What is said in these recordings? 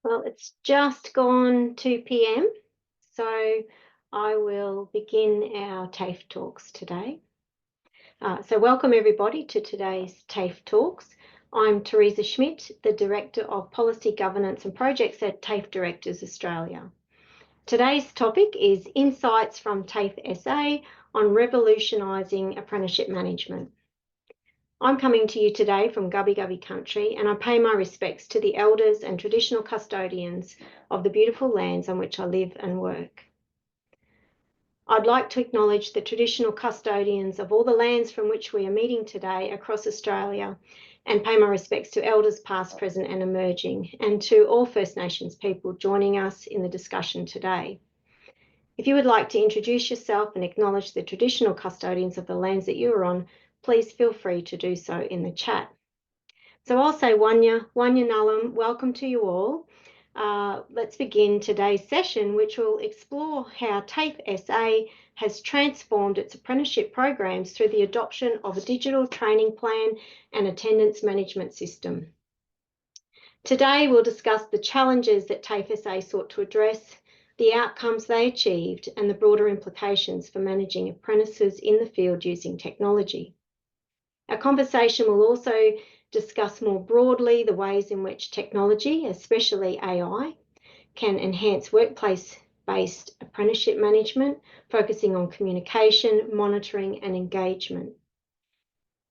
Well, it's just gone 2 p.m, so I will begin our TAFE talks today. So welcome everybody to today's TAFE talks. I'm Teresa Schmidt, the Director of Policy Governance and Projects at TAFE Directors Australia. Today's topic is Insights from TAFE SA on revolutionising apprenticeship management. I'm coming to you today from Gubbi Gubbi country, and I pay my respects to the elders and traditional custodians of the beautiful lands on which I live and work. I'd like to acknowledge the traditional custodians of all the lands from which we are meeting today across Australia, and pay my respects to elders past, present and emerging, and to all First Nations people joining us in the discussion today. If you would like to introduce yourself and acknowledge the traditional custodians of the lands that you are on, please feel free to do so in the chat. So I'll say Wanya Nullam, welcome to you all. Let's begin today's session, which will explore how TAFE SA has transformed its apprenticeship programs through the adoption of a digital training plan and attendance management system. Today we'll discuss the challenges that TAFE SA sought to address, the outcomes they achieved, and the broader implications for managing apprentices in the field using technology. Our conversation will also discuss more broadly the ways in which technology, especially AI, can enhance workplace-based apprenticeship management, focusing on communication, monitoring and engagement.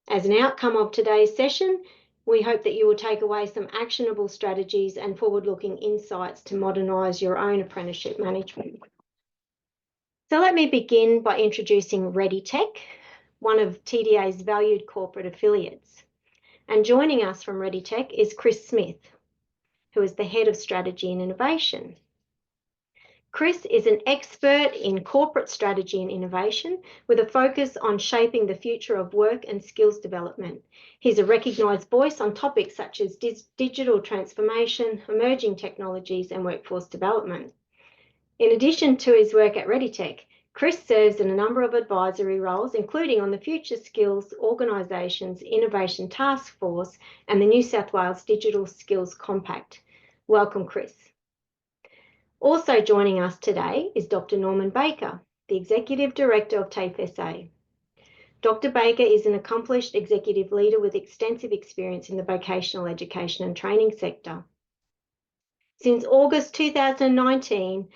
As an outcome of today's session, we hope that you will take away some actionable strategies and forward-looking insights to modernise your own apprenticeship management. So let me begin by introducing ReadyTech, one of TDA's valued corporate affiliates. And joining us from ReadyTech is Chris Smith, who is the Head of Strategy and Innovation. Chris is an expert in corporate strategy and innovation with a focus on shaping the future of work and skills development. He's a recognised voice on topics such as digital transformation, emerging technologies and workforce development. In addition to his work at ReadyTech, Chris serves in a number of advisory roles, including on the Future Skills Organisation's Innovation Task Force and the New South Wales Digital Skills Compact. Welcome, Chris. Also joining us today is Dr. Norman Baker, the Executive Director of TAFE SA. Dr. Baker is an accomplished executive leader with extensive experience in the vocational education and training sector. Since August 2019,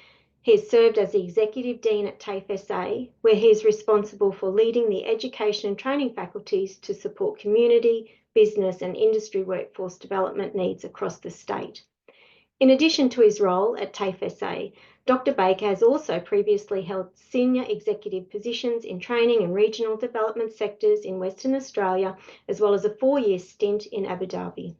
he has served as the Executive Dean at TAFE SA, where he is responsible for leading the education and training faculties to support community, business and industry workforce development needs across the state. In addition to his role at TAFE SA, Dr. Baker has also previously held senior executive positions in training and regional development sectors in Western Australia, as well as a 4-year stint in Abu Dhabi.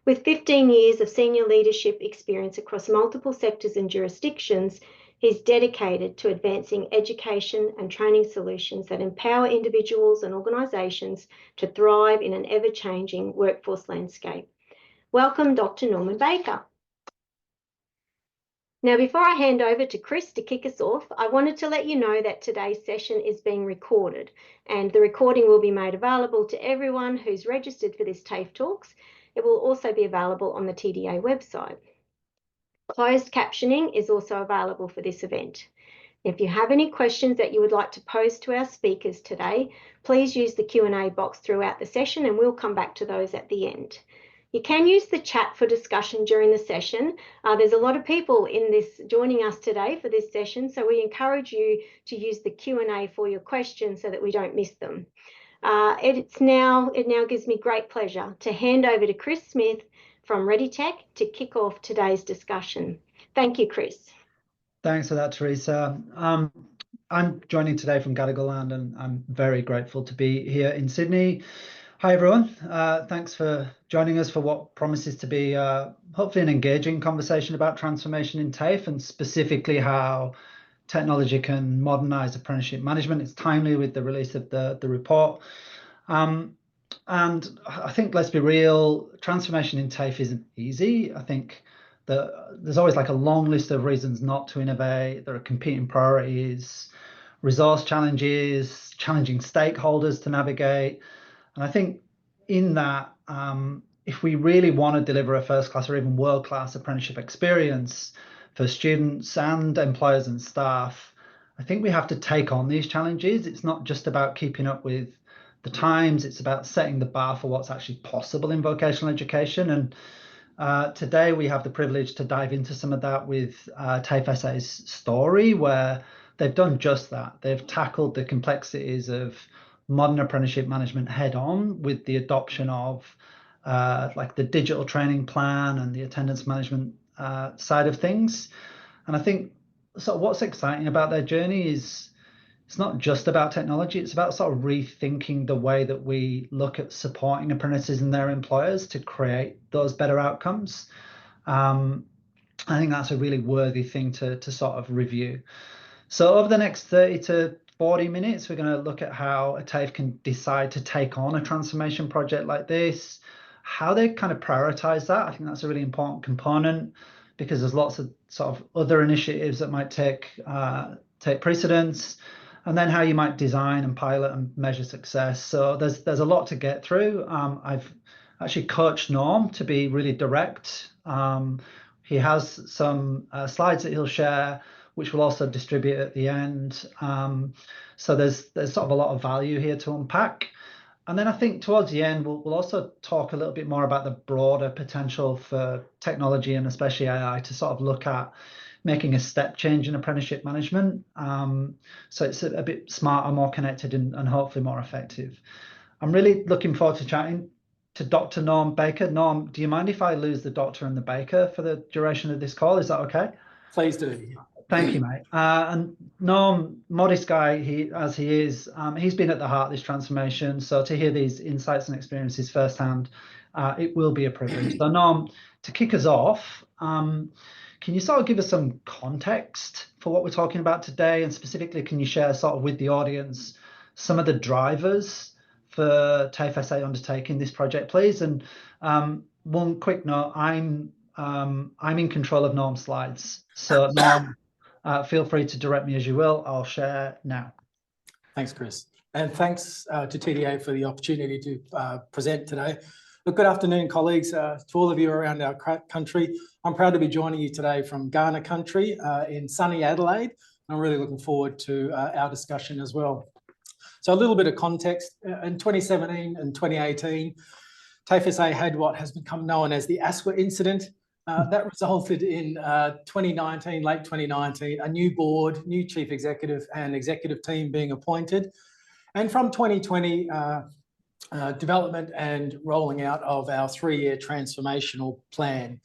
With 15 years of senior leadership experience across multiple sectors and jurisdictions, he's dedicated to advancing education and training solutions that empower individuals and organisations to thrive in an ever-changing workforce landscape. Welcome, Dr. Norman Baker. Now, before I hand over to Chris to kick us off, I wanted to let you know that today's session is being recorded, and the recording will be made available to everyone who's registered for this TAFE Talks. It will also be available on the TDA website. Closed captioning is also available for this event. If you have any questions that you would like to pose to our speakers today, please use the Q&A box throughout the session and we'll come back to those at the end. You can use the chat for discussion during the session. There's a lot of people joining us today for this session, so we encourage you to use the Q&A for your questions so that we don't miss them. It now gives me great pleasure to hand over to Chris Smith from ReadyTech to kick off today's discussion. Thank you, Chris. Thanks for that, Teresa. I'm joining today from Gadigal, and I'm very grateful to be here in Sydney. Hi, everyone. Thanks for joining us for what promises to be hopefully an engaging conversation about transformation in TAFE and specifically how technology can modernise apprenticeship management. It's timely with the release of the report. And I think, let's be real, transformation in TAFE isn't easy. I think that there's always like a long list of reasons not to innovate. There are competing priorities, resource challenges, challenging stakeholders to navigate. And I think in that, if we really want to deliver a first-class or even world-class apprenticeship experience for students and employers and staff, I think we have to take on these challenges. It's not just about keeping up with the times, it's about setting the bar for what's actually possible in vocational education. And today we have the privilege to dive into some of that with TAFE SA's story, where they've done just that. They've tackled the complexities of modern apprenticeship management head on with the adoption of like the digital training plan and the attendance management side of things. And I think sort of what's exciting about their journey is it's not just about technology, it's about sort of rethinking the way that we look at supporting apprentices and their employers to create those better outcomes. I think that's a really worthy thing to sort of review. So over the next 30 to 40 minutes, we're going to look at how a TAFE can decide to take on a transformation project like this, how they kind of prioritize that. I think that's a really important component because there's lots of sort of other initiatives that might take precedence, and then how you might design and pilot and measure success. So there's a lot to get through. I've actually coached Norm to be really direct. He has some slides that he'll share, which we'll also distribute at the end. So there's sort of a lot of value here to unpack. And then I think towards the end, we'll also talk a little bit more about the broader potential for technology and especially AI to sort of look at making a step change in apprenticeship management. So it's a bit smarter, more connected, and hopefully more effective. I'm really looking forward to chatting to Dr. Norm Baker. Norm, do you mind if I lose the doctor and the baker for the duration of this call? Is that okay? Please do. Thank you, mate. And Norm, modest guy as he is, he's been at the heart of this transformation. So to hear these insights and experiences firsthand, it will be a privilege. So Norm, to kick us off, can you sort of give us some context for what we're talking about today? And specifically, can you share sort of with the audience some of the drivers for TAFE SA undertaking this project, please? And one quick note, I'm in control of Norm's slides. So Norm, feel free to direct me as you will. I'll share now. Thanks, Chris. And thanks to TDA for the opportunity to present today. Look, good afternoon, colleagues, to all of you around our country. I'm proud to be joining you today from Ghana country in sunny Adelaide. I'm really looking forward to our discussion as well. So a little bit of context. In 2017 and 2018, TAFE SA had what has become known as the ASWA incident. That resulted in 2019, late 2019, a new board, new chief executive and executive team being appointed. And from 2020, development and rolling out of our 3-year transformational plan.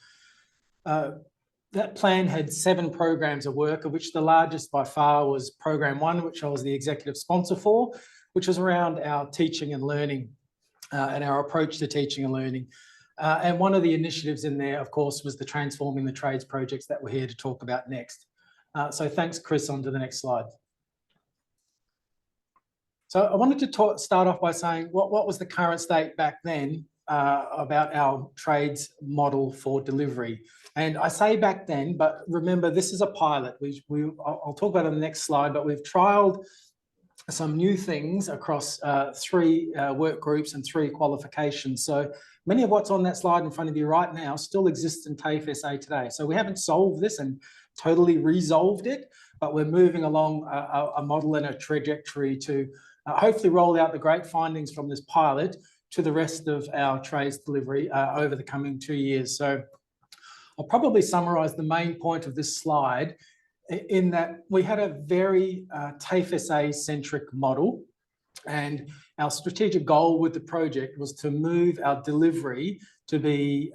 That plan had 7 programs of work, of which the largest by far was program 1, which I was the executive sponsor for, which was around our teaching and learning and our approach to teaching and learning. And one of the initiatives in there, of course, was the Transforming the Trades projects that we're here to talk about next. So thanks, Chris. On to the next slide. So I wanted to start off by saying what was the current state back then about our trades model for delivery. And I say back then, but remember, this is a pilot. I'll talk about it on the next slide, but we've trialed some new things across 3 work groups and 3 qualifications. So many of what's on that slide in front of you right now still exists in TAFE SA today. So we haven't solved this and totally resolved it, but we're moving along a model and a trajectory to hopefully roll out the great findings from this pilot to the rest of our trades delivery over the coming 2 years. So I'll probably summarize the main point of this slide in that we had a very TAFE SA-centric model, and our strategic goal with the project was to move our delivery to be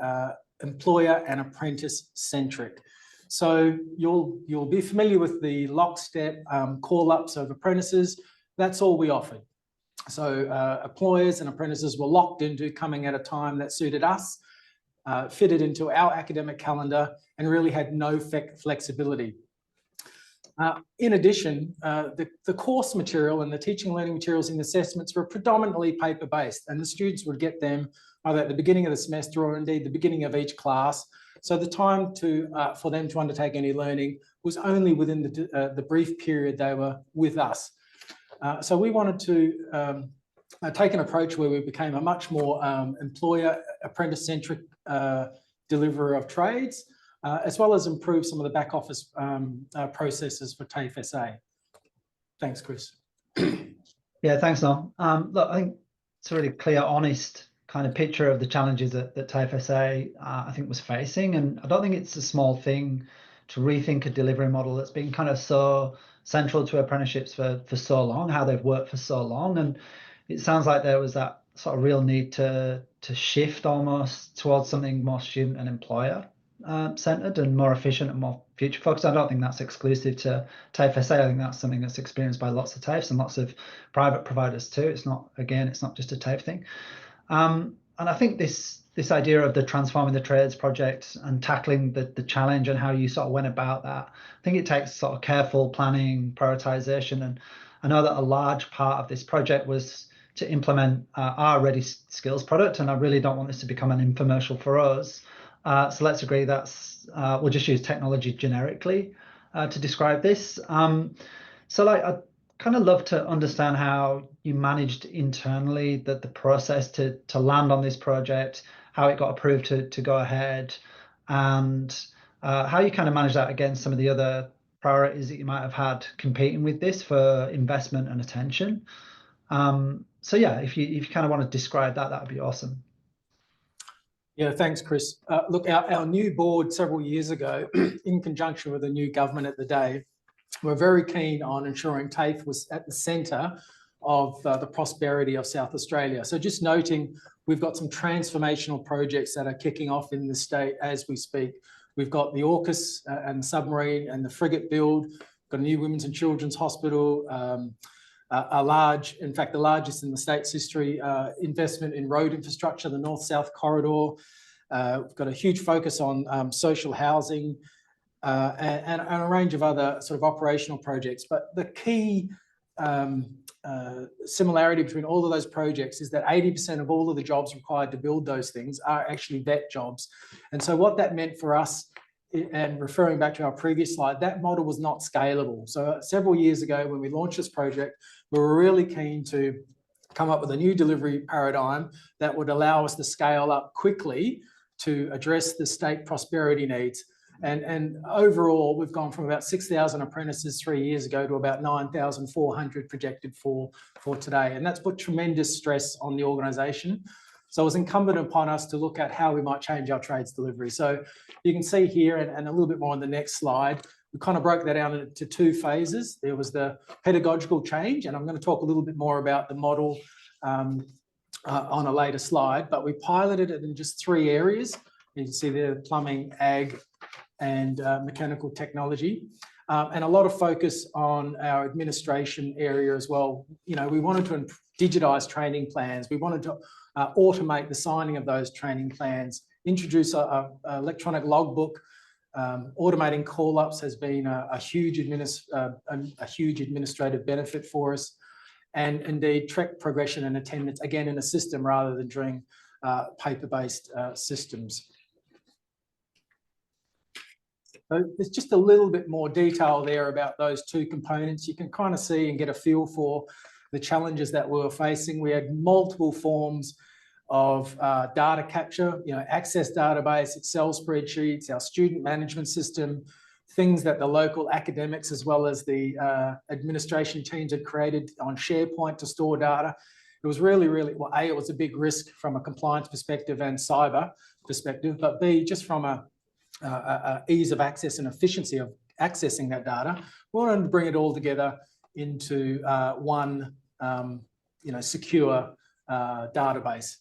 employer and apprentice centric. So you'll be familiar with the lockstep call-ups of apprentices. That's all we offered. So employers and apprentices were locked into coming at a time that suited us, fitted into our academic calendar, and really had no flexibility. In addition, the course material and the teaching and learning materials in the assessments were predominantly paper-based, and the students would get them either at the beginning of the semester or indeed the beginning of each class. So the time for them to undertake any learning was only within the brief period they were with us. So we wanted to take an approach where we became a much more employer apprentice-centric deliverer of trades, as well as improve some of the back office processes for TAFE SA. Thanks, Chris. Yeah, thanks, Noel. Look, I think it's a really clear, honest kind of picture of the challenges that TAFE SA, I think, was facing. And I don't think it's a small thing to rethink a delivery model that's been kind of so central to apprenticeships for so long, how they've worked for so long. And it sounds like there was that sort of real need to shift almost towards something more student and employer centered and more efficient and more future focused. I don't think that's exclusive to TAFE SA. I think that's something that's experienced by lots of TAFEs and lots of private providers too. It's not just a TAFE thing. And I think this idea of the Transforming the Trades project and tackling the challenge and how you sort of went about that, I think it takes sort of careful planning, prioritization. And I know that a large part of this project was to implement our Ready Skills product, and I really don't want this to become an infomercial for us. So let's agree we'll just use technology generically to describe this. So like, I'd kind of love to understand how you managed internally the process to land on this project, how it got approved to go ahead, and how you kind of manage that against some of the other priorities that you might have had competing with this for investment and attention. So yeah, if you kind of want to describe that, that would be awesome. Yeah, thanks, Chris. Look, our new board several years ago, in conjunction with the new government at the day, were very keen on ensuring TAFE was at the centre of the prosperity of South Australia. So just noting, we've got some transformational projects that are kicking off in the state as we speak. We've got the AUKUS and submarine and the frigate build, got a new women's and children's hospital, in fact, the largest in the state's history, investment in road infrastructure, the north-south corridor. We've got a huge focus on social housing and a range of other sort of operational projects. But the key similarity between all of those projects is that 80% of all of the jobs required to build those things are actually vet jobs. And so what that meant for us, and referring back to our previous slide, that model was not scalable. So several years ago, when we launched this project, we were really keen to come up with a new delivery paradigm that would allow us to scale up quickly to address the state prosperity needs. And overall, we've gone from about 6,000 apprentices 3 years ago to about 9,400 projected for today. And that's put tremendous stress on the organisation. So it was incumbent upon us to look at how we might change our trades delivery. So you can see here, and a little bit more on the next slide, we kind of broke that down into two phases. There was the pedagogical change, and I'm going to talk a little bit more about the model on a later slide, but we piloted it in just 3 areas. You can see there plumbing, ag, and mechanical technology, and a lot of focus on our administration area as well. You know, we wanted to digitise training plans. We wanted to automate the signing of those training plans, introduce a electronic logbook. Automating call-ups has been a huge administrative benefit for us, and indeed track progression and attendance, again in a system rather than doing paper-based systems. So there's just a little bit more detail there about those two components. You can kind of see and get a feel for the challenges that we were facing. We had multiple forms of data capture, you know, Access database, Excel spreadsheets, our student management system, things that the local academics as well as the administration teams had created on SharePoint to store data. It was really, well, A, it was a big risk from a compliance perspective and cyber perspective, but B, just from a ease of access and efficiency of accessing that data, we wanted to bring it all together into one, you know, secure database.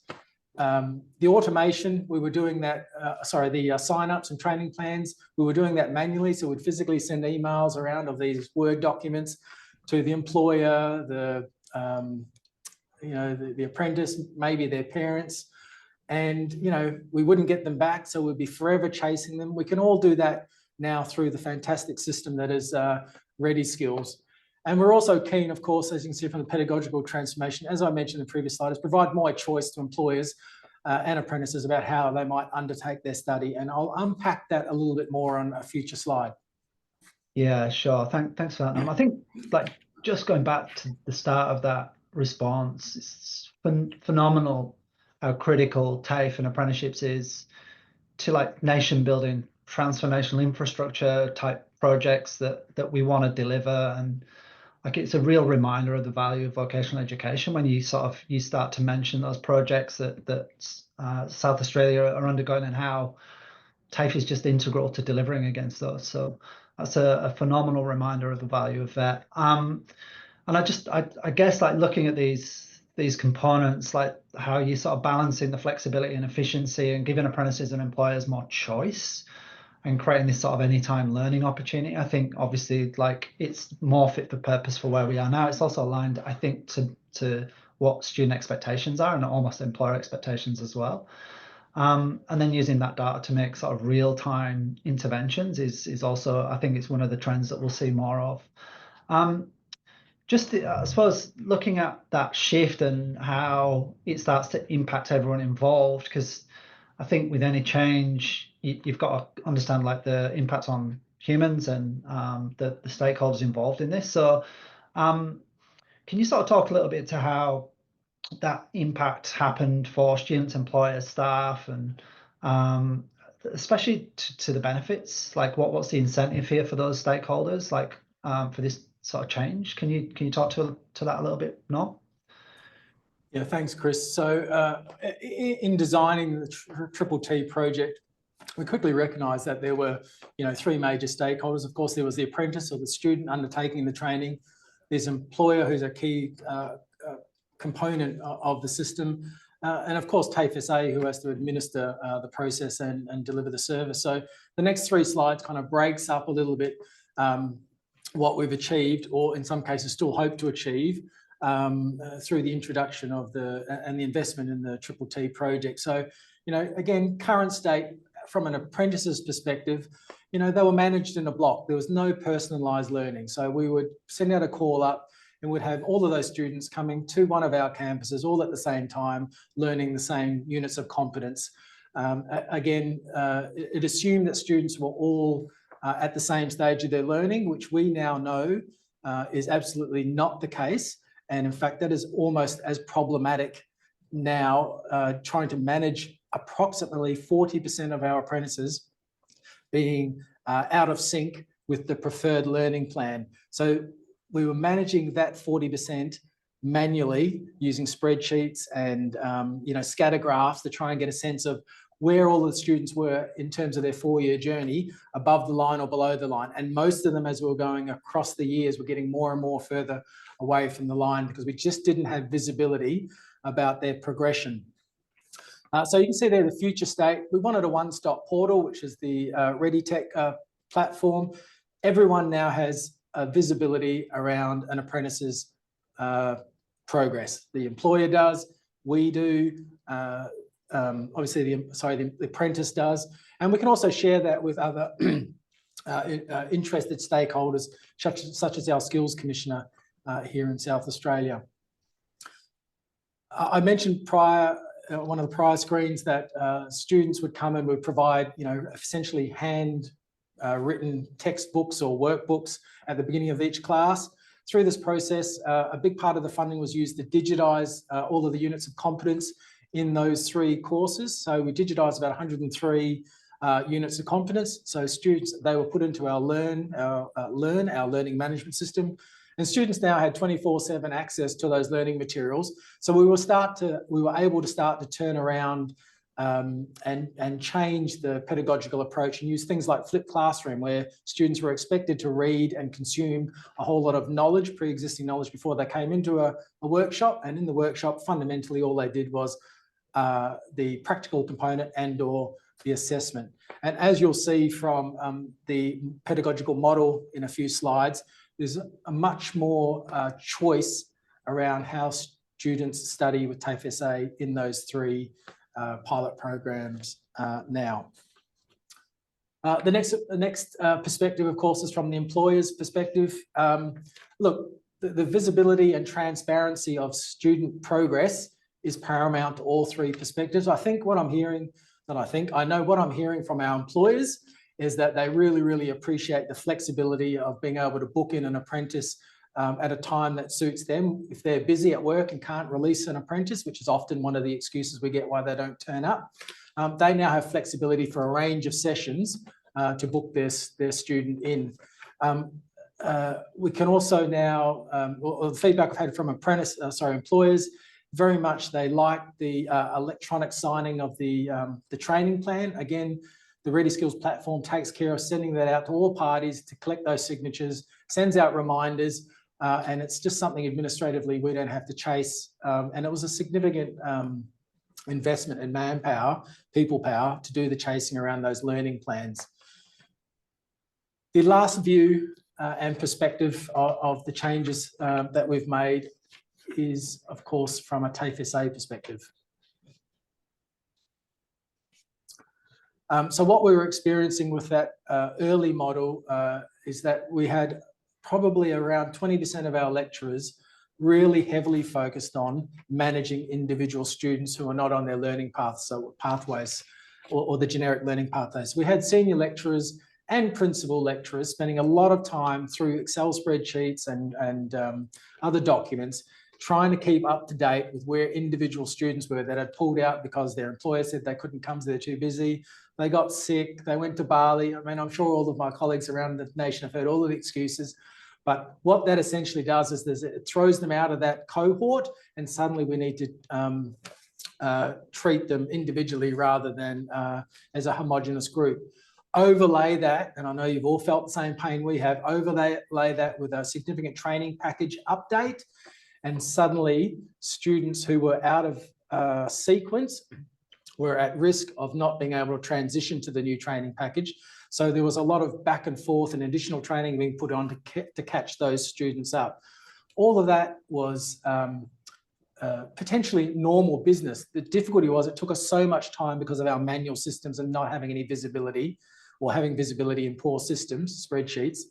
The automation, we were doing that, the sign-ups and training plans, we were doing that manually, so we'd physically send emails around of these Word documents to the employer, the apprentice, maybe their parents, and you know, we wouldn't get them back, so we'd be forever chasing them. We can all do that now through the fantastic system that is Ready Skills. And we're also keen, of course, as you can see from the pedagogical transformation, as I mentioned in the previous slide, is provide more choice to employers and apprentices about how they might undertake their study. And I'll unpack that a little bit more on a future slide. Yeah, sure. Thanks for that. I think, like, just going back to the start of that response. It's phenomenal how critical TAFE and apprenticeships is to like nation building, transformational infrastructure type projects that we want to deliver. And like it's a real reminder of the value of vocational education when you start to mention those projects that South Australia are undergoing and how TAFE is just integral to delivering against those. So that's a phenomenal reminder of the value of that. And I guess like looking at these components, like how you sort of balancing the flexibility and efficiency and giving apprentices and employers more choice and creating this sort of anytime learning opportunity. I think obviously like it's more fit for purpose for where we are now. It's also aligned, I think, to what student expectations are and almost employer expectations as well. And then using that data to make sort of real-time interventions is also, I think it's one of the trends that we'll see more of. I suppose, looking at that shift and how it starts to impact everyone involved, because I think with any change, you've got to understand like the impact on humans and the stakeholders involved in this. So can you sort of talk a little bit to how that impact happened for students, employers, staff, and especially to the benefits? Like what's the incentive here for those stakeholders, like for this sort of change? Can you talk to that a little bit, Noel? Yeah, thanks, Chris. So in designing the Triple T project, we quickly recognised that there were, three major stakeholders. Of course, there was the apprentice or the student undertaking the training. There's employer, who's a key component of the system. And of course, TAFE SA, who has to administer the process and deliver the service. So the next three slides kind of breaks up a little bit what we've achieved, or in some cases still hope to achieve, through the introduction of the investment in the Triple T project. So, again, current state from an apprentice's perspective, they were managed in a block. There was no personalised learning. So we would send out a call up and would have all of those students coming to one of our campuses all at the same time, learning the same units of competence. Again, it assumed that students were all at the same stage of their learning, which we now know is absolutely not the case. And in fact, that is almost as problematic now, trying to manage approximately 40% of our apprentices being out of sync with the preferred learning plan. So we were managing that 40% manually using spreadsheets and scatter graphs to try and get a sense of where all the students were in terms of their 4-year journey, above the line or below the line. And most of them, as we were going across the years, were getting more and more further away from the line because we just didn't have visibility about their progression. So you can see there the future state. We wanted a one-stop portal, which is the ReadyTech platform. Everyone now has visibility around an apprentice's progress. The employer does, we do, obviously the apprentice does, and we can also share that with other interested stakeholders, such as our skills commissioner here in South Australia. I mentioned prior, one of the prior screens, that students would come and would provide, essentially hand written textbooks or workbooks at the beginning of each class. Through this process, a big part of the funding was used to digitise all of the units of competence in those three courses. So we digitised about 103 units of competence. So students, they were put into our our learning management system. And students now had 24/7 access to those learning materials. So we were able to start to turn around and change the pedagogical approach and use things like flipped classroom, where students were expected to read and consume a whole lot of knowledge, pre-existing knowledge, before they came into a workshop. And in the workshop, fundamentally, all they did was the practical component and/or the assessment. And as you'll see from the pedagogical model in a few slides, there's a much more choice around how students study with TAFE SA in those three pilot programs now. The next perspective, of course, is from the employer's perspective. Look, the visibility and transparency of student progress is paramount to all three perspectives. I know what I'm hearing from our employers is that they really, really appreciate the flexibility of being able to book in an apprentice at a time that suits them. If they're busy at work and can't release an apprentice, which is often one of the excuses we get why they don't turn up, they now have flexibility for a range of sessions to book their student in. We can also now, the feedback I've had from employers, very much they like the electronic signing of the training plan. Again, the Ready Skills platform takes care of sending that out to all parties to collect those signatures, sends out reminders, and it's just something administratively we don't have to chase. And it was a significant investment in manpower, people power, to do the chasing around those learning plans. The last view and perspective of the changes that we've made is, of course, from a TAFE SA perspective. So what we were experiencing with that early model is that we had probably around 20% of our lecturers really heavily focused on managing individual students who are not on their learning paths, so pathways, or the generic learning pathways. We had senior lecturers and principal lecturers spending a lot of time through Excel spreadsheets and other documents trying to keep up to date with where individual students were that had pulled out because their employer said they couldn't come, so they're too busy. They got sick, they went to Bali. I mean, I'm sure all of my colleagues around the nation have heard all of the excuses, but what that essentially does is it throws them out of that cohort, and suddenly we need to treat them individually rather than as a homogenous group. Overlay that, and I know you've all felt the same pain we have, overlay that with a significant training package update, and suddenly students who were out of sequence were at risk of not being able to transition to the new training package. So there was a lot of back and forth and additional training being put on to catch those students up. All of that was potentially normal business. The difficulty was it took us so much time because of our manual systems and not having any visibility, or having visibility in poor systems, spreadsheets,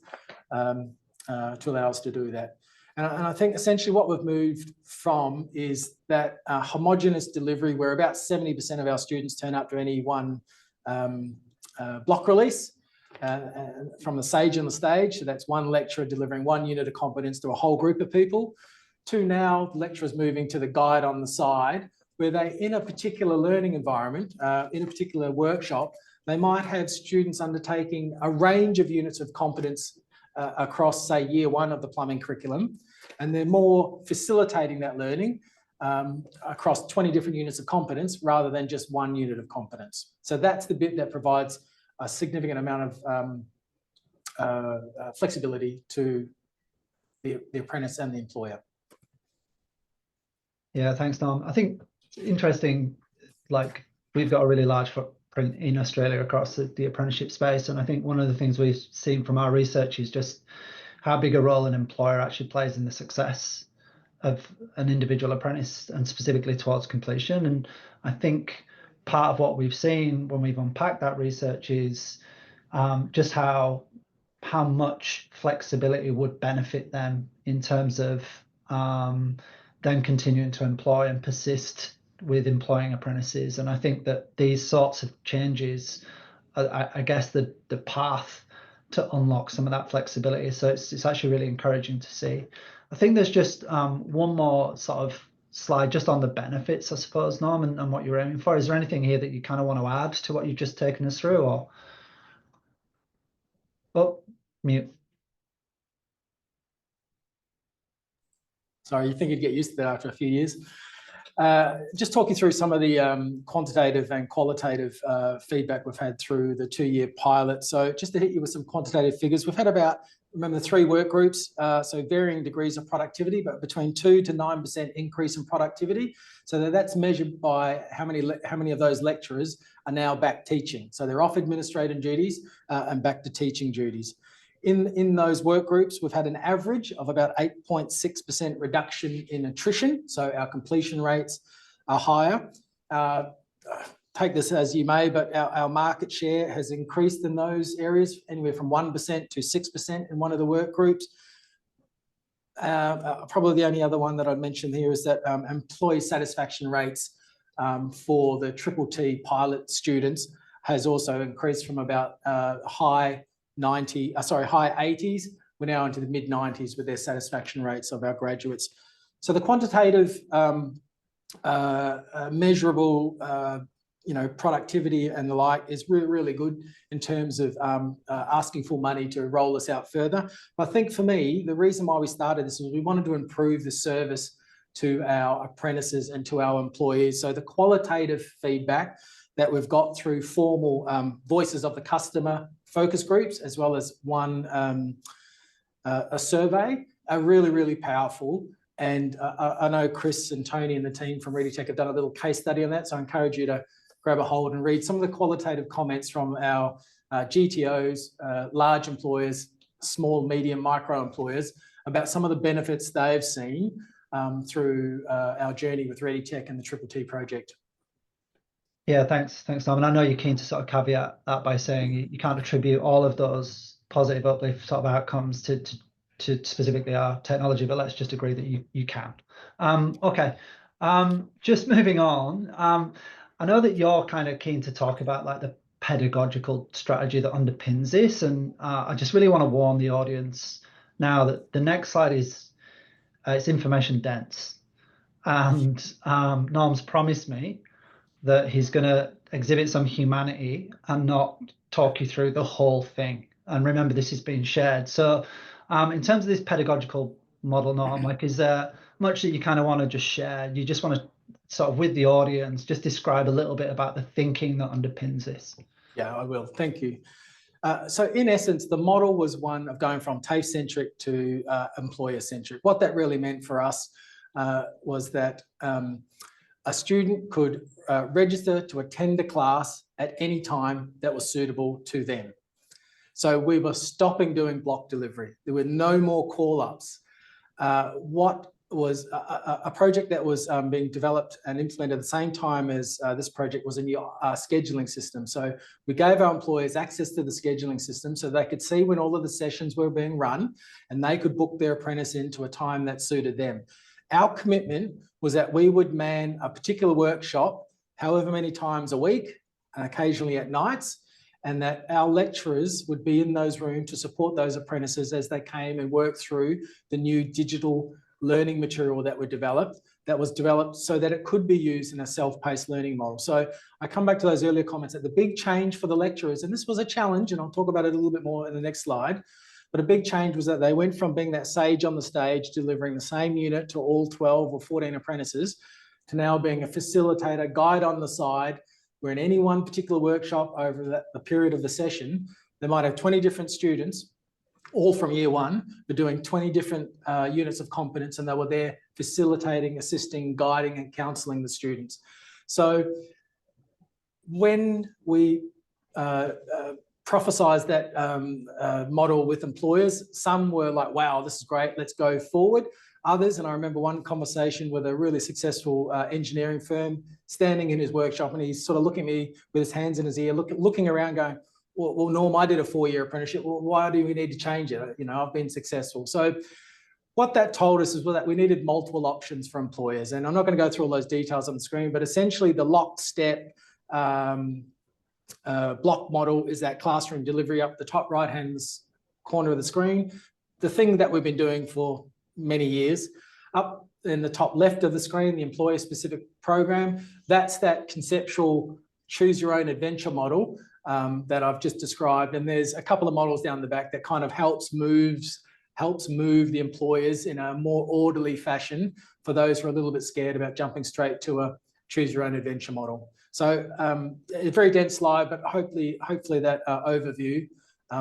to allow us to do that. And I think essentially what we've moved from is that homogenous delivery, where about 70% of our students turn up to any one block release from the sage on the stage. So that's one lecturer delivering one unit of competence to a whole group of people, to now lecturers moving to the guide on the side, where they, in a particular learning environment, in a particular workshop, they might have students undertaking a range of units of competence across, say, year one of the plumbing curriculum, and they're more facilitating that learning across 20 different units of competence rather than just one unit of competence. So that's the bit that provides a significant amount of flexibility to the apprentice and the employer. Yeah, thanks, Norm. I think interesting, like we've got a really large footprint in Australia across the apprenticeship space, and I think one of the things we've seen from our research is just how big a role an employer actually plays in the success of an individual apprentice, and specifically towards completion. And I think part of what we've seen when we've unpacked that research is just how much flexibility would benefit them in terms of them continuing to employ and persist with employing apprentices. And I think that these sorts of changes are, I guess, the path to unlock some of that flexibility. So it's actually really encouraging to see. I think there's just one more sort of slide just on the benefits, I suppose, Norm, and what you're aiming for. Is there anything here that you kind of want to add to what you've just taken us through, or? Oh, mute. Sorry, you think you'd get used to that after a few years. Just talking through some of the quantitative and qualitative feedback we've had through the 2-year pilot. So just to hit you with some quantitative figures, we've had about, remember, the 3 work groups, so varying degrees of productivity, but between 2 to 9% increase in productivity. So that's measured by how many of those lecturers are now back teaching. So they're off administrative duties and back to teaching duties. In those work groups, we've had an average of about 8.6% reduction in attrition. So our completion rates are higher. Take this as you may, but our market share has increased in those areas, anywhere from 1% to 6% in one of the work groups. Probably the only other one that I'd mention here is that employee satisfaction rates for the T pilot students has also increased from about high 80s we're now into the mid-90s with their satisfaction rates of our graduates. So the quantitative measurable productivity and the like is really, really good in terms of asking for money to roll this out further. But I think for me, the reason why we started this was we wanted to improve the service to our apprentices and to our employees. So the qualitative feedback that we've got through formal voices of the customer focus groups, as well as a survey, are really, really powerful. And I know Chris and Tony and the team from ReadyTech have done a little case study on that. So I encourage you to grab a hold and read some of the qualitative comments from our GTOs, large employers, small, medium, micro employers, about some of the benefits they've seen through our journey with ReadyTech and the Triple T project. Yeah, thanks, Simon. I know you're keen to sort of caveat that by saying you can't attribute all of those positive uplift sort of outcomes to specifically our technology, but let's just agree that you can. Okay, just moving on. I know that you're kind of keen to talk about like the pedagogical strategy that underpins this, and I just really want to warn the audience now that the next slide is it's information dense, and Norm's promised me that he's going to exhibit some humanity and not talk you through the whole thing. And remember, this is being shared. So in terms of this pedagogical model, Norm, like, is there much that you kind of want to just share? You just want to sort of with the audience, just describe a little bit about the thinking that underpins this. Yeah, I will. Thank you. So in essence, the model was one of going from TAFE-centric to employer-centric. What that really meant for us was that a student could register to attend a class at any time that was suitable to them. So we were stopping doing block delivery. There were no more call-ups. What was a project that was being developed and implemented at the same time as this project was a new scheduling system. So we gave our employers access to the scheduling system so they could see when all of the sessions were being run, and they could book their apprentice into a time that suited them. Our commitment was that we would man a particular workshop however many times a week and occasionally at nights, and that our lecturers would be in those rooms to support those apprentices as they came and worked through the new digital learning material that was developed so that it could be used in a self-paced learning model. So I come back to those earlier comments that the big change for the lecturers, and this was a challenge, and I'll talk about it a little bit more in the next slide, but a big change was that they went from being that sage on the stage, delivering the same unit to all 12 or 14 apprentices, to now being a facilitator, guide on the side, where in any one particular workshop over the period of the session, they might have 20 different students, all from year one, but doing 20 different units of competence, and they were there facilitating, assisting, guiding, and counselling the students. So when we prophesized that model with employers, some were like, wow, this is great, let's go forward. Others, and I remember one conversation with a really successful engineering firm, standing in his workshop, and he's sort of looking at me with his hands in his ear, looking around going, well, Norm, I did a 4-year apprenticeship. Well, why do we need to change it? You know, I've been successful. So what that told us is that we needed multiple options for employers. And I'm not going to go through all those details on the screen, but essentially the lockstep block model is that classroom delivery up the top right-hand corner of the screen. The thing that we've been doing for many years. Up in the top left of the screen, the employer-specific program, that's that conceptual choose your own adventure model that I've just described. And there's a couple of models down the back that kind of helps move the employers in a more orderly fashion for those who are a little bit scared about jumping straight to a choose your own adventure model. So a very dense slide, but hopefully that overview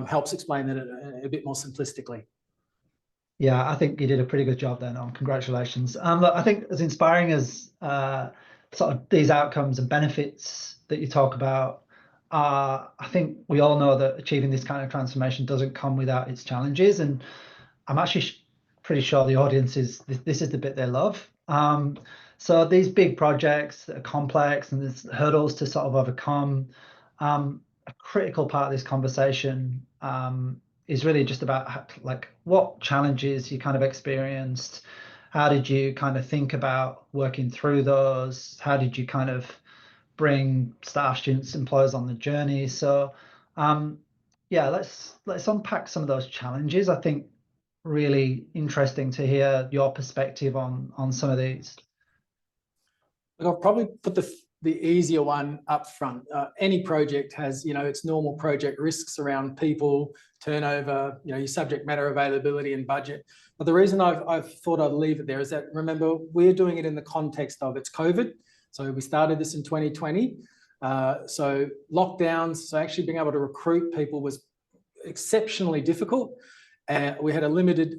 helps explain that a bit more simplistically. Yeah, I think you did a pretty good job there, Norm. Congratulations. Look, I think as inspiring as sort of these outcomes and benefits that you talk about, I think we all know that achieving this kind of transformation doesn't come without its challenges. And I'm actually pretty sure the audience this is the bit they love. So these big projects that are complex and there's hurdles to sort of overcome, a critical part of this conversation is really just about like what challenges you kind of experienced. How did you kind of think about working through those? How did you kind of bring staff, students, employers on the journey? So yeah, let's unpack some of those challenges. I think really interesting to hear your perspective on some of these. Look, I'll probably put the easier one up front. Any project has, its normal project risks around people, turnover, your subject matter availability and budget. But the reason I've thought I'd leave it there is that, remember, we're doing it in the context of it's COVID. So we started this in 2020. So lockdowns, so actually being able to recruit people was exceptionally difficult. We had a limited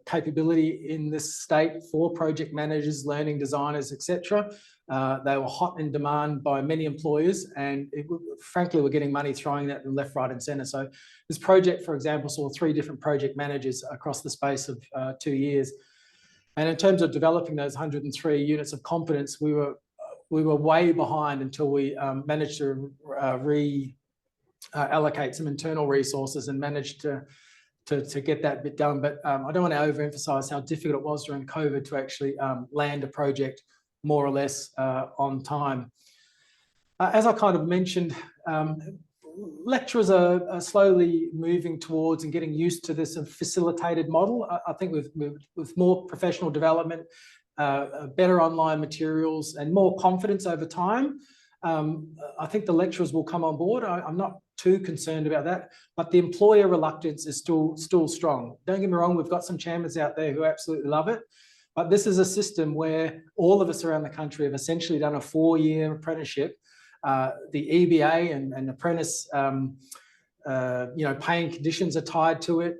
capability in this state for project managers, learning designers, etc. They were hot in demand by many employers, and frankly, we're getting money throwing that left, right, and centre. So this project, for example, saw 3 different project managers across the space of 2 years. And in terms of developing those 103 units of competence, we were way behind until we managed to allocate some internal resources and managed to get that bit done. But I don't want to overemphasize how difficult it was during COVID to actually land a project more or less on time. As I kind of mentioned, lecturers are slowly moving towards and getting used to this facilitated model. I think with more professional development, better online materials and more confidence over time, I think the lecturers will come on board. I'm not too concerned about that, but the employer reluctance is still strong. Don't get me wrong, we've got some champions out there who absolutely love it, but this is a system where all of us around the country have essentially done a 4-year apprenticeship. The EBA and apprentice paying conditions are tied to it.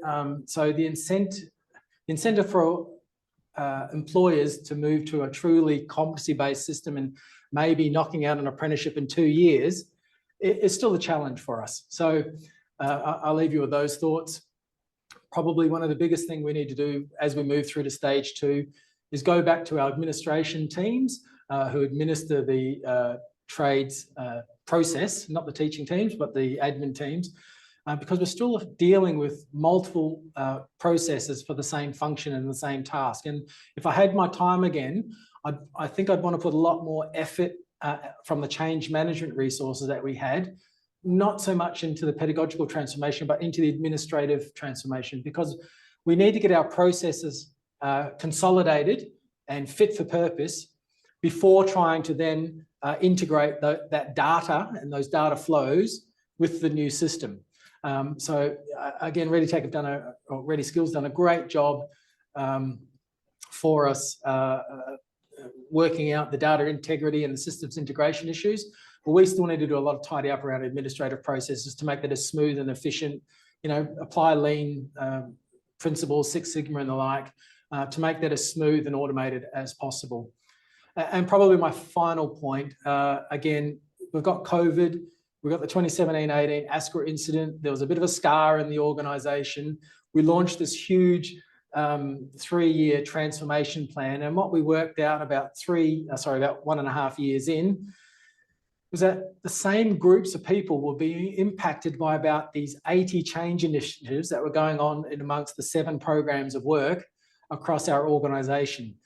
So the incentive for employers to move to a truly competency-based system and maybe knocking out an apprenticeship in 2 years is still a challenge for us. So I'll leave you with those thoughts. Probably one of the biggest things we need to do as we move through to stage 2 is go back to our administration teams who administer the trades process, not the teaching teams, but the admin teams, because we're still dealing with multiple processes for the same function and the same task. And if I had my time again, I think I'd want to put a lot more effort from the change management resources that we had, not so much into the pedagogical transformation, but into the administrative transformation, because we need to get our processes consolidated and fit for purpose before trying to then integrate that data and those data flows with the new system. So again, ReadyTech have done ReadySkills done a great job for us working out the data integrity and the systems integration issues. But we still need to do a lot of tidy up around administrative processes to make that as smooth and efficient, apply lean principles, Six Sigma and the like, to make that as smooth and automated as possible. And probably my final point, again, we've got COVID, we've got the 2017-18 ASQA incident. There was a bit of a scar in the organisation. We launched this huge 3-year transformation plan. And what we worked out about 1.5 years in was that the same groups of people were being impacted by about these 80 change initiatives that were going on in amongst the 7 programs of work across our organisation.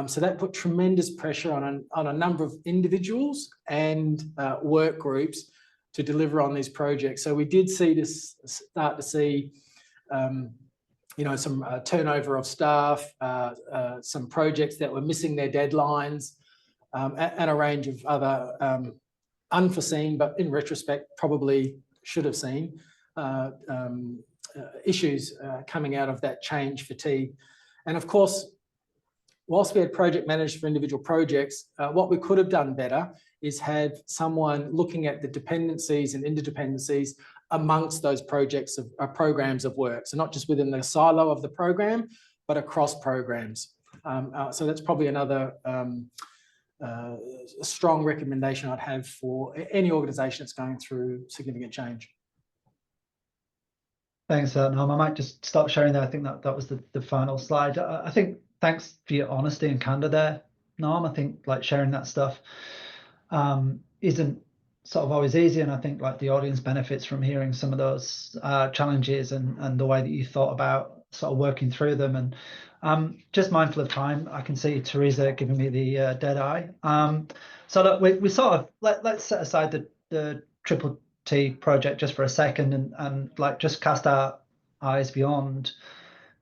So that put tremendous pressure on a number of individuals and work groups to deliver on these projects. So we did start to see some turnover of staff, some projects that were missing their deadlines, and a range of other unforeseen, but in retrospect, probably should have seen issues coming out of that change fatigue. And of course, whilst we had project managers for individual projects, what we could have done better is have someone looking at the dependencies and interdependencies amongst those projects of programs of work. So not just within the silo of the program, but across programs. So that's probably another strong recommendation I'd have for any organisation that's going through significant change. Thanks, Norm. I might just stop sharing there. I think that was the final slide. I think thanks for your honesty and candour there, Norm. I think sharing that stuff isn't sort of always easy, and I think the audience benefits from hearing some of those challenges and the way that you thought about sort of working through them. And just mindful of time, I can see Teresa giving me the dead eye. So look, we sort of let's set aside the Triple T project just for a second and just cast our eyes beyond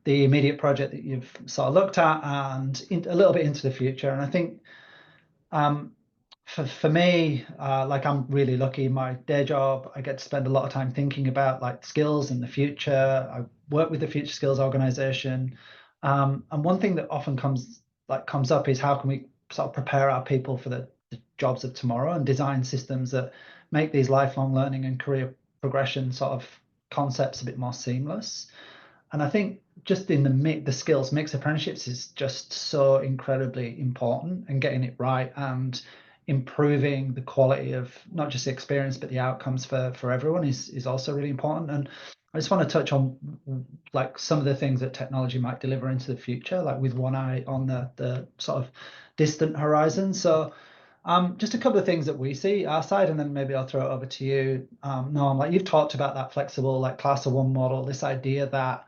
the immediate project that you've sort of looked at, and a little bit into the future. And I think for me, like, I'm really lucky in my day job. I get to spend a lot of time thinking about like skills in the future. I work with the Future Skills organization. And one thing that often comes up is how can we sort of prepare our people for the jobs of tomorrow and design systems that make these lifelong learning and career progression sort of concepts a bit more seamless. And I think just in the skills mix, apprenticeships is just so incredibly important, and getting it right and improving the quality of not just the experience but the outcomes for everyone is also really important. And I just want to touch on like some of the things that technology might deliver into the future, like with one eye on the sort of distant horizon. So just a couple of things that we see our side, and then maybe I'll throw it over to you, Noam. Like, you've talked about that flexible, like, class of one model, this idea that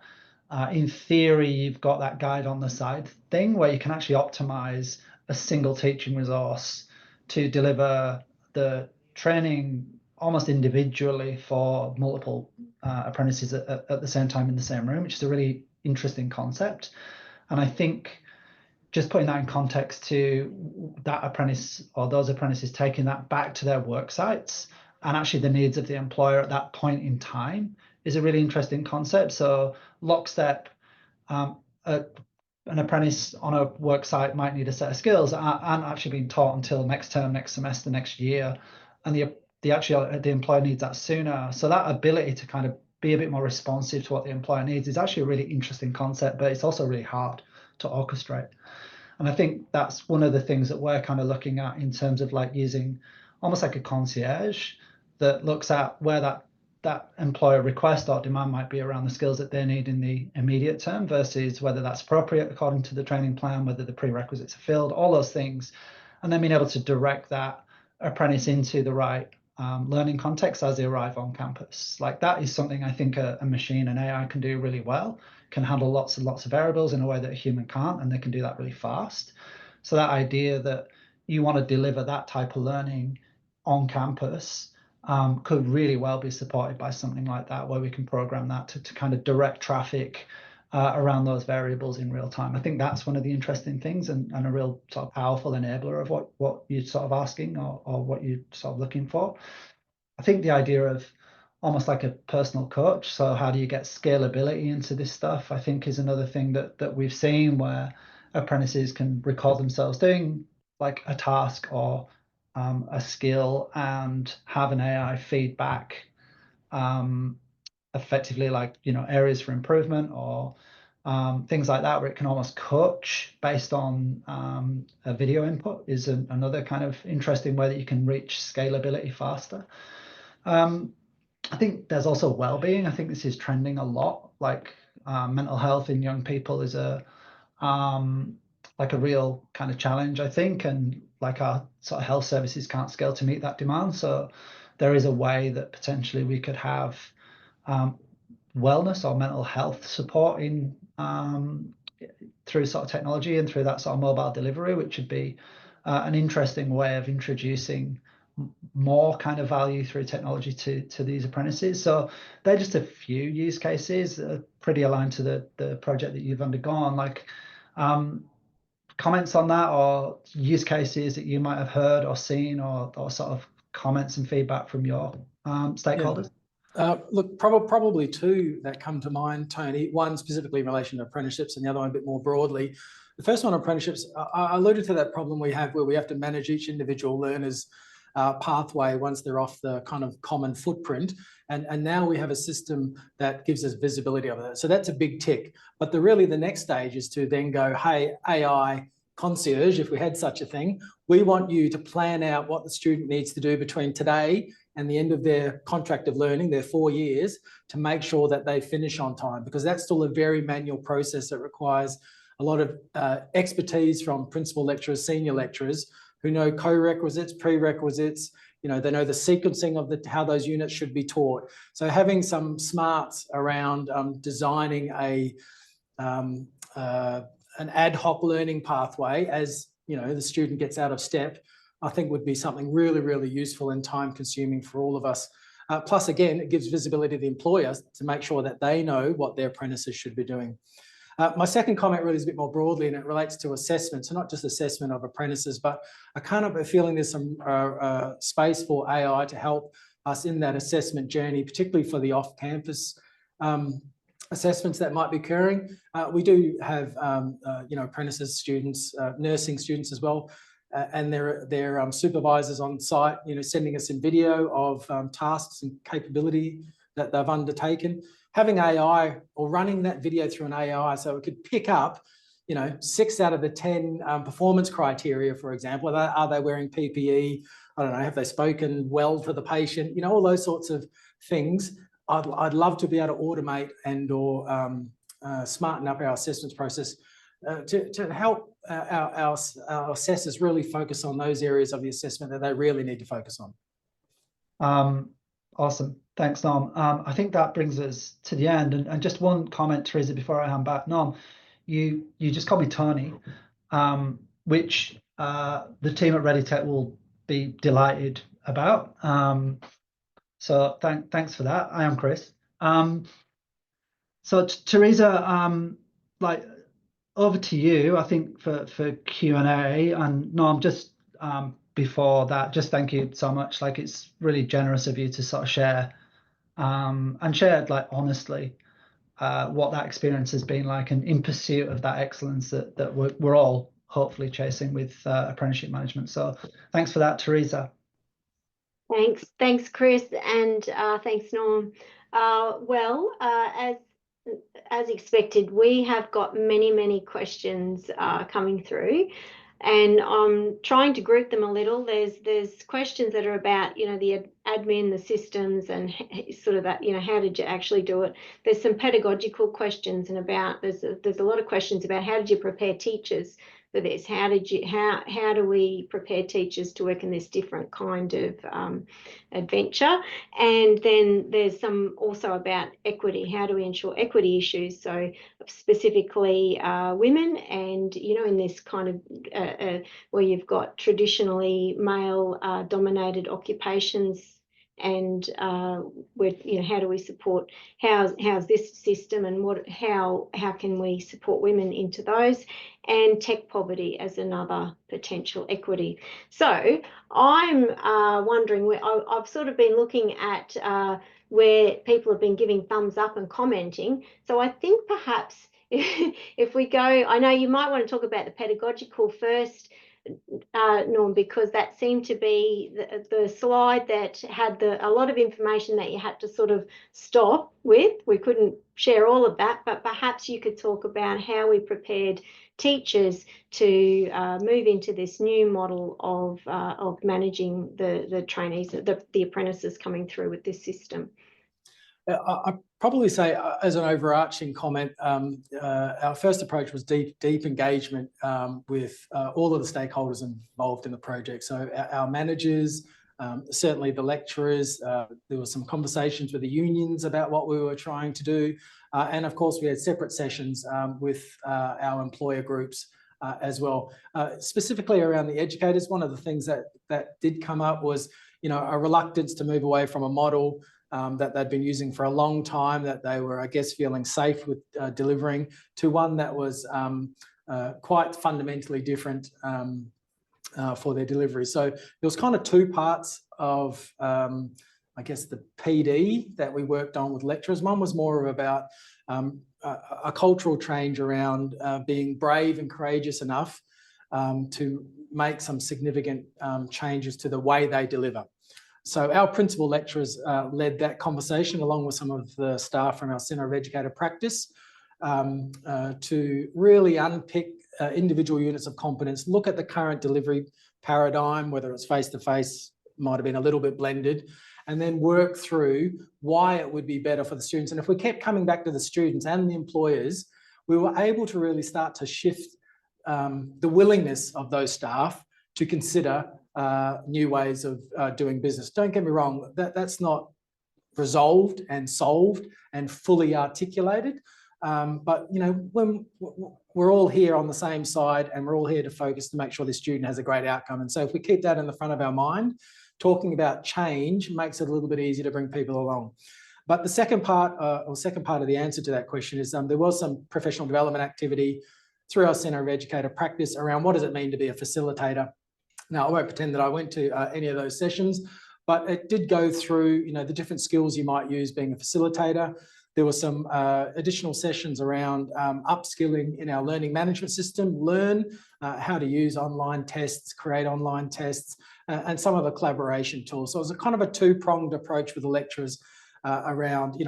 in theory you've got that guide on the side thing where you can actually optimize a single teaching resource to deliver the training almost individually for multiple apprentices at the same time in the same room, which is a really interesting concept. And I think just putting that in context to that apprentice or those apprentices taking that back to their work sites and actually the needs of the employer at that point in time is a really interesting concept. So lockstep, an apprentice on a work site might need a set of skills aren't actually being taught until next term, next semester, next year, and the employer needs that sooner. So that ability to kind of be a bit more responsive to what the employer needs is actually a really interesting concept, but it's also really hard to orchestrate. And I think that's one of the things that we're kind of looking at in terms of like using almost like a concierge that looks at where that employer request or demand might be around the skills that they need in the immediate term versus whether that's appropriate according to the training plan, whether the prerequisites are filled, all those things, and then being able to direct that apprentice into the right learning context as they arrive on campus. Like, that is something I think a machine and AI can do really well, can handle lots and lots of variables in a way that a human can't, and they can do that really fast. So that idea that you want to deliver that type of learning on campus could really well be supported by something like that, where we can program that to kind of direct traffic around those variables in real time. I think that's one of the interesting things and a real sort of powerful enabler of what you're sort of asking or what you're sort of looking for. I think the idea of almost like a personal coach, so how do you get scalability into this stuff, I think is another thing that we've seen, where apprentices can record themselves doing like a task or a skill and have an AI feedback effectively, like, areas for improvement or things like that, where it can almost coach based on a video input is another kind of interesting way that you can reach scalability faster. I think there's also well-being. I think this is trending a lot. Like mental health in young people is like a real kind of challenge, I think, and like our sort of health services can't scale to meet that demand. So there is a way that potentially we could have wellness or mental health support in through sort of technology and through that sort of mobile delivery, which would be an interesting way of introducing more kind of value through technology to these apprentices. So they're just a few use cases that are pretty aligned to the project that you've undergone. Like, comments on that, or use cases that you might have heard or seen, or sort of comments and feedback from your stakeholders? Yeah. Look, probably two that come to mind, Tony. One specifically in relation to apprenticeships, and the other one a bit more broadly. The first one, apprenticeships, I alluded to that problem we have where we have to manage each individual learner's pathway once they're off the kind of common footprint. And now we have a system that gives us visibility of that. So that's a big tick. But the next stage is to then go, hey, AI concierge, if we had such a thing, we want you to plan out what the student needs to do between today and the end of their contract of learning, their 4 years, to make sure that they finish on time, because that's still a very manual process that requires a lot of expertise from principal lecturers, senior lecturers, who know co-requisites, prerequisites, they know the sequencing of how those units should be taught. So having some smarts around designing an ad hoc learning pathway as the student gets out of step, I think would be something really, really useful and time consuming for all of us. Plus, again, it gives visibility to the employers to make sure that they know what their apprentices should be doing. My second comment really is a bit more broadly, and it relates to assessment. So not just assessment of apprentices, but I kind of feeling there's some space for AI to help us in that assessment journey, particularly for the off-campus assessments that might be occurring. We do have, apprentices, students, nursing students as well, and their supervisors on site, sending us in video of tasks and capability that they've undertaken. Having AI or running that video through an AI so it could pick up, 6 out of the 10 performance criteria, for example. Are they wearing PPE? I don't know, have they spoken well to the patient? All those sorts of things. I'd love to be able to automate and or smarten up our assessments process to help our assessors really focus on those areas of the assessment that they really need to focus on. Awesome. Thanks, Norm. I think that brings us to the end. And just one comment, Teresa, before I hand back. Norm, you just called me Tony, which the team at ReadyTech will be delighted about. So thanks for that. I am Chris. So Teresa, over to you, I think, for Q&A. And Norm, just before that, just thank you so much. It's really generous of you to sort of share and share honestly what that experience has been like, and in pursuit of that excellence that we're all hopefully chasing with apprenticeship management. So thanks for that, Teresa. Thanks, Chris, and thanks, Norm. As expected, we have got many questions coming through, and I'm trying to group them a little. There's questions that are about the admin, the systems, and sort of that how did you actually do it. There's some pedagogical questions, and there's a lot of questions about how did you prepare teachers for this? How do we prepare teachers to work in this different kind of adventure? And then there's some also about equity. How do we ensure equity issues? So specifically women, and in this kind of where you've got traditionally male dominated occupations, and how do we support? How's this system, and how can we support women into those? And tech poverty as another potential equity. So I'm wondering, I've sort of been looking at where people have been giving thumbs up and commenting. So I think perhaps if we go, I know you might want to talk about the pedagogical first, Norm, because that seemed to be the slide that had a lot of information that you had to sort of stop with. We couldn't share all of that, but perhaps you could talk about how we prepared teachers to move into this new model of managing the trainees, the apprentices coming through with this system. I'd probably say, as an overarching comment, our first approach was deep engagement with all of the stakeholders involved in the project. So our managers, certainly the lecturers, there were some conversations with the unions about what we were trying to do. And of course, we had separate sessions with our employer groups as well. Specifically around the educators, one of the things that did come up was, a reluctance to move away from a model that they'd been using for a long time, that they were, I guess, feeling safe with delivering, to one that was quite fundamentally different for their delivery. So there was kind of two parts of, I guess, the PD that we worked on with lecturers. One was more about a cultural change around being brave and courageous enough to make some significant changes to the way they deliver. So our principal lecturers led that conversation, along with some of the staff from our Centre of Educator Practice, to really unpick individual units of competence, look at the current delivery paradigm, whether it's face-to-face, might have been a little bit blended, and then work through why it would be better for the students. And if we kept coming back to the students and the employers, we were able to really start to shift the willingness of those staff to consider new ways of doing business. Don't get me wrong, that's not resolved and solved and fully articulated. But when we're all here on the same side, and we're all here to focus to make sure the student has a great outcome. And so if we keep that in the front of our mind, talking about change makes it a little bit easier to bring people along. But the second part of the answer to that question is there was some professional development activity through our Centre of Educator Practice around what does it mean to be a facilitator. Now, I won't pretend that I went to any of those sessions, but it did go through, the different skills you might use being a facilitator. There were some additional sessions around upskilling in our learning management system, Learn, how to use online tests, create online tests, and some of the collaboration tools. So it was a kind of a two-pronged approach with the lecturers around,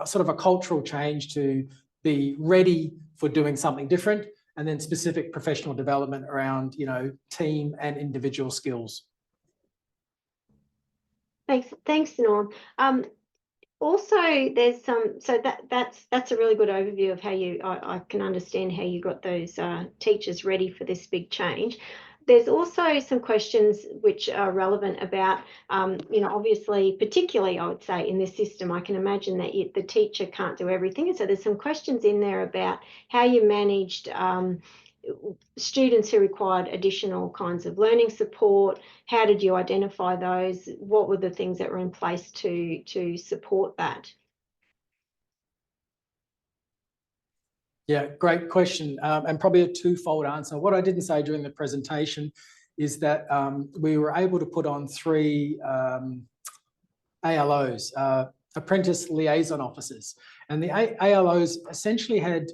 sort of a cultural change to be ready for doing something different, and then specific professional development around, team and individual skills. Thanks, Norm. Also, there's so that's a really good overview of how I can understand how you got those teachers ready for this big change. There's also some questions which are relevant about, obviously, particularly I would say in this system, I can imagine that the teacher can't do everything. And so there's some questions in there about how you managed students who required additional kinds of learning support. How did you identify those? What were the things that were in place to support that? Yeah, great question, and probably a twofold answer. What I didn't say during the presentation is that we were able to put on 3 ALOs, apprentice liaison officers, and the ALOs essentially had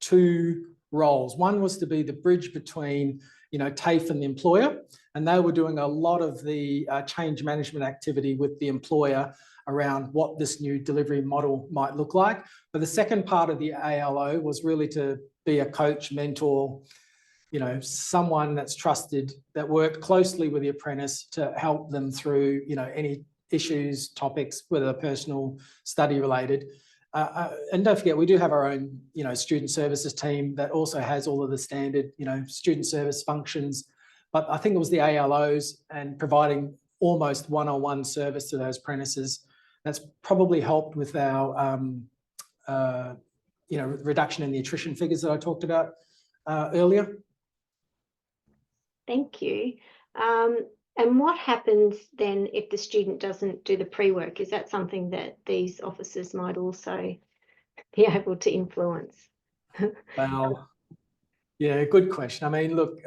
2 roles. One was to be the bridge between, TAFE and the employer, and they were doing a lot of the change management activity with the employer around what this new delivery model might look like. But the second part of the ALO was really to be a coach, mentor, someone that's trusted, that worked closely with the apprentice to help them through, any issues, topics, whether personal, study related. And don't forget, we do have our own, student services team that also has all of the standard, student service functions. But I think it was the ALOs and providing almost one-on-one service to those apprentices that's probably helped with our, reduction in the attrition figures that I talked about earlier. Thank you. And what happens then if the student doesn't do the pre-work? Is that something that these officers might also be able to influence? Well, yeah, good question. I mean, look,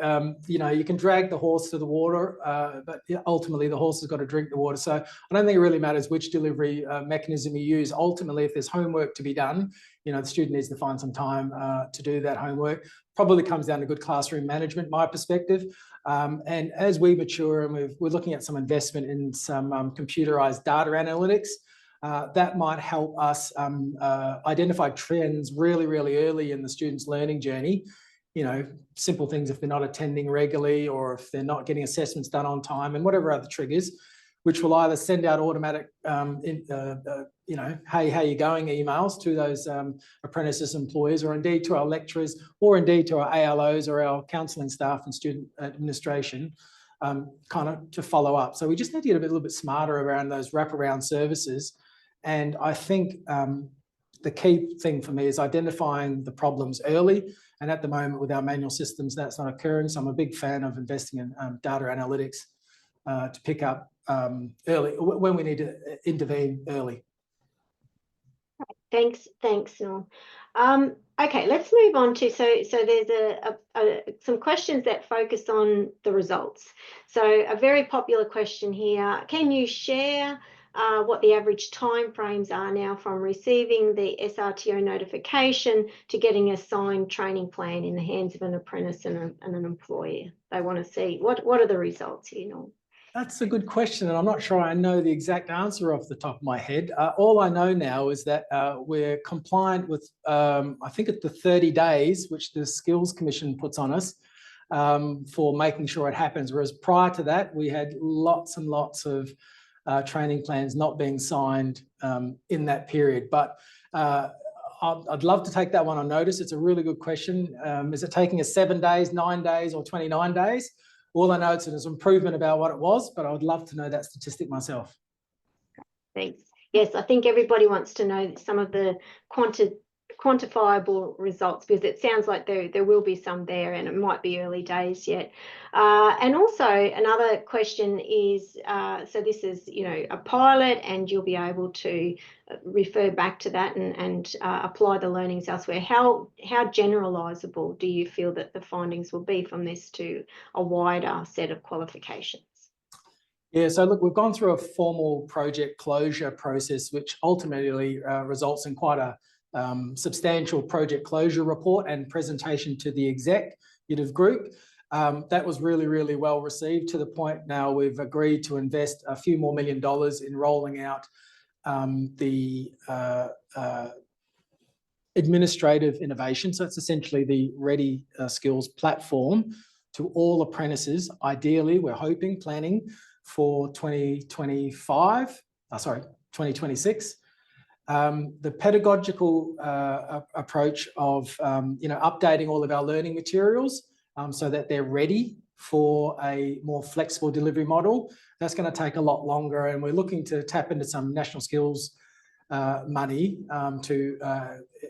you can drag the horse to the water, but ultimately the horse has got to drink the water. So I don't think it really matters which delivery mechanism you use. Ultimately, if there's homework to be done, the student needs to find some time to do that homework. Probably comes down to good classroom management, my perspective. And as we mature and we're looking at some investment in some computerized data analytics, that might help us identify trends really, really early in the student's learning journey. Simple things if they're not attending regularly or if they're not getting assessments done on time and whatever other triggers, which will either send out automatic, hey, how you going emails to those apprentices, employers, or indeed to our lecturers, or indeed to our ALOs or our counselling staff and student administration, kind of to follow up. So we just need to get a little bit smarter around those wraparound services. And I think the key thing for me is identifying the problems early. And at the moment with our manual systems, that's not occurring. So I'm a big fan of investing in data analytics to pick up early when we need to intervene early. Thanks, Norm. Okay, let's move on to, so there's some questions that focus on the results. So a very popular question here, can you share what the average timeframes are now from receiving the SRTO notification to getting a signed training plan in the hands of an apprentice and an employer? They want to see what are the results here, Norm? That's a good question, and I'm not sure I know the exact answer off the top of my head. All I know now is that we're compliant with, I think it's the 30 days, which the Skills Commission puts on us for making sure it happens. Whereas prior to that, we had lots and lots of training plans not being signed in that period. But I'd love to take that one on notice. It's a really good question. Is it taking us 7 days, 9 days, or 29 days? All I know is there's improvement about what it was, but I would love to know that statistic myself. Thanks. Yes, I think everybody wants to know some of the quantifiable results, because it sounds like there will be some there, and it might be early days yet. And also another question is, so this is, you know, a pilot, and you'll be able to refer back to that and apply the learnings elsewhere. How generalizable do you feel that the findings will be from this to a wider set of qualifications? Yeah, so look, we've gone through a formal project closure process, which ultimately results in quite a substantial project closure report and presentation to the executive group. That was really, really well received, to the point now we've agreed to invest a few more $1 million in rolling out the administrative innovation. So it's essentially the Ready Skills platform to all apprentices. Ideally, we're hoping, planning for 2026. The pedagogical approach of updating all of our learning materials so that they're ready for a more flexible delivery model, that's going to take a lot longer, and we're looking to tap into some national skills money to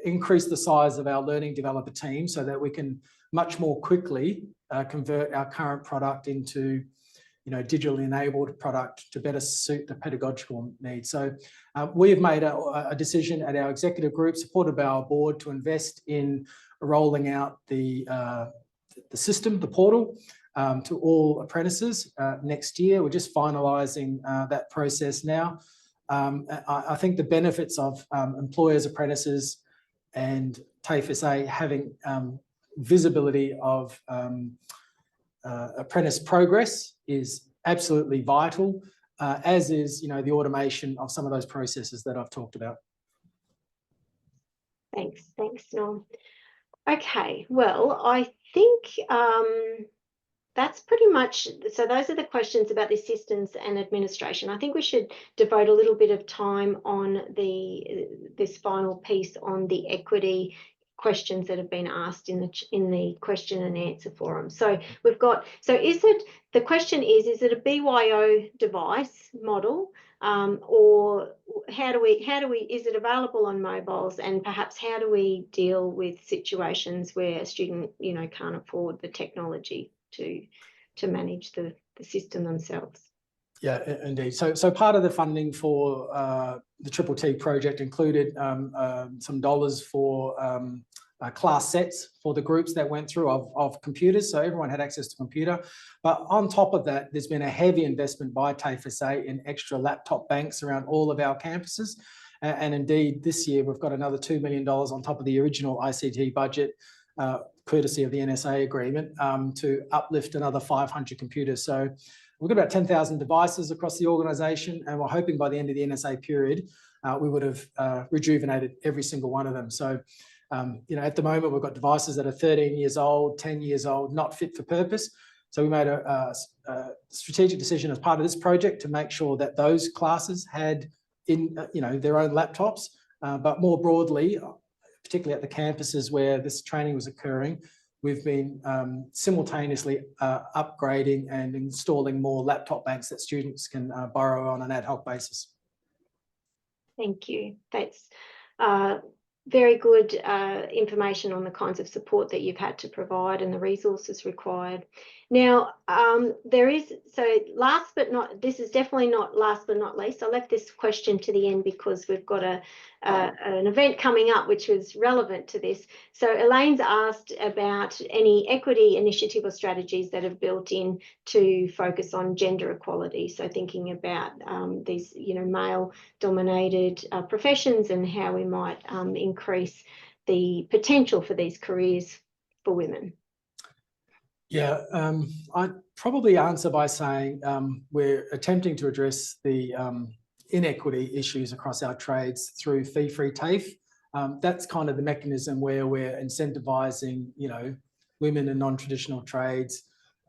increase the size of our learning developer team so that we can much more quickly convert our current product into digitally enabled product to better suit the pedagogical needs. So we have made a decision at our executive group, supported by our board, to invest in rolling out the system, the portal, to all apprentices next year. We're just finalising that process now. I think the benefits of employers, apprentices, and TAFE SA having visibility of apprentice progress is absolutely vital, as is the automation of some of those processes that I've talked about. Thanks, Norm. Okay, well, I think that's pretty much, so those are the questions about the systems and administration. I think we should devote a little bit of time on this final piece on the equity questions that have been asked in the question and answer forum. So we've got, the question is it a BYO device model, or is it available on mobiles, and perhaps how do we deal with situations where a student can't afford the technology to manage the system themselves? Yeah, indeed. So part of the funding for the Triple T project included some dollars for class sets for the groups that went through of computers, so everyone had access to computer. But on top of that, there's been a heavy investment by TAFE SA in extra laptop banks around all of our campuses. And indeed, this year we've got another $2 million on top of the original ICT budget, courtesy of the NSA agreement, to uplift another 500 computers. So we've got about 10,000 devices across the organisation, and we're hoping by the end of the NSA period, we would have rejuvenated every single one of them. So, at the moment, we've got devices that are 13 years old, 10 years old, not fit for purpose. So we made a strategic decision as part of this project to make sure that those classes had their own laptops, but more broadly, particularly at the campuses where this training was occurring, we've been simultaneously upgrading and installing more laptop banks that students can borrow on an ad hoc basis. Thank you. That's very good information on the kinds of support that you've had to provide and the resources required. Now, this is definitely not last but not least. I left this question to the end because we've got an event coming up which was relevant to this. So Elaine's asked about any equity initiative or strategies that have built in to focus on gender equality. So thinking about these, male-dominated professions and how we might increase the potential for these careers for women. Yeah, I'd probably answer by saying we're attempting to address the inequity issues across our trades through fee-free TAFE. That's kind of the mechanism where we're incentivising, women in non-traditional trades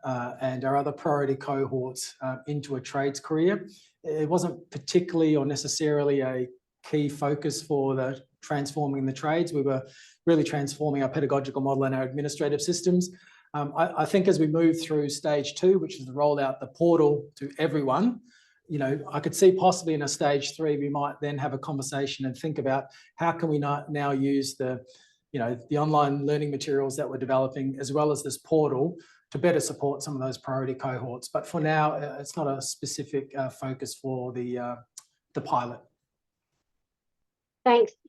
and our other priority cohorts into a trades career. It wasn't particularly or necessarily a key focus for the transforming the trades. We were really transforming our pedagogical model and our administrative systems. I think as we move through stage 2, which is to roll out the portal to everyone, you know, I could see possibly in a stage 3, we might then have a conversation and think about how can we now use the, you know, the online learning materials that we're developing, as well as this portal, to better support some of those priority cohorts. But for now, it's not a specific focus for the pilot.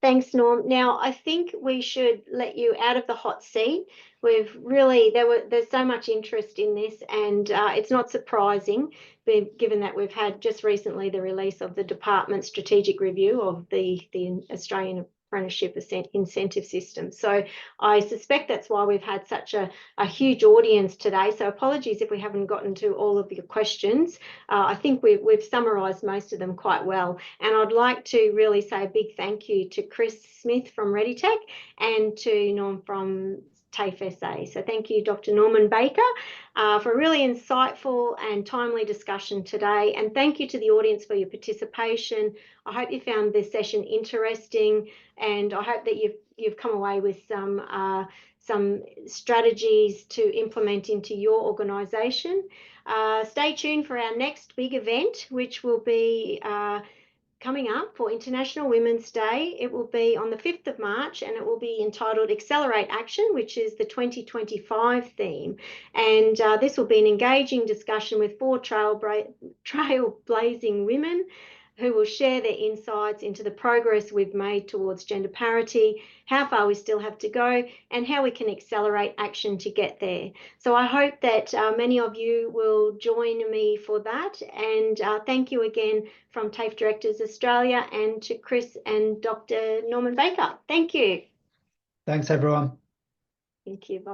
Thanks, Norm. Now, I think we should let you out of the hot seat. We've really, there's so much interest in this, and it's not surprising, given that we've had just recently the release of the department's strategic review of the Australian apprenticeship incentive system. So I suspect that's why we've had such a huge audience today. So apologies if we haven't gotten to all of your questions. I think we've summarised most of them quite well. And I'd like to really say a big thank you to Chris Smith from ReadyTech and to Norm from TAFE SA. So thank you, Dr. Norman Baker, for a really insightful and timely discussion today. And thank you to the audience for your participation. I hope you found this session interesting, and I hope that you've come away with some strategies to implement into your organisation. Stay tuned for our next big event, which will be coming up for International Women's Day. It will be on the 5th of March, and it will be entitled Accelerate Action, which is the 2025 theme. And this will be an engaging discussion with 4 trailblazing women who will share their insights into the progress we've made towards gender parity, how far we still have to go, and how we can accelerate action to get there. So I hope that many of you will join me for that. And thank you again from TAFE Directors Australia, and to Chris and Dr. Norman Baker. Thank you. Thanks, everyone. Thank you. Bye.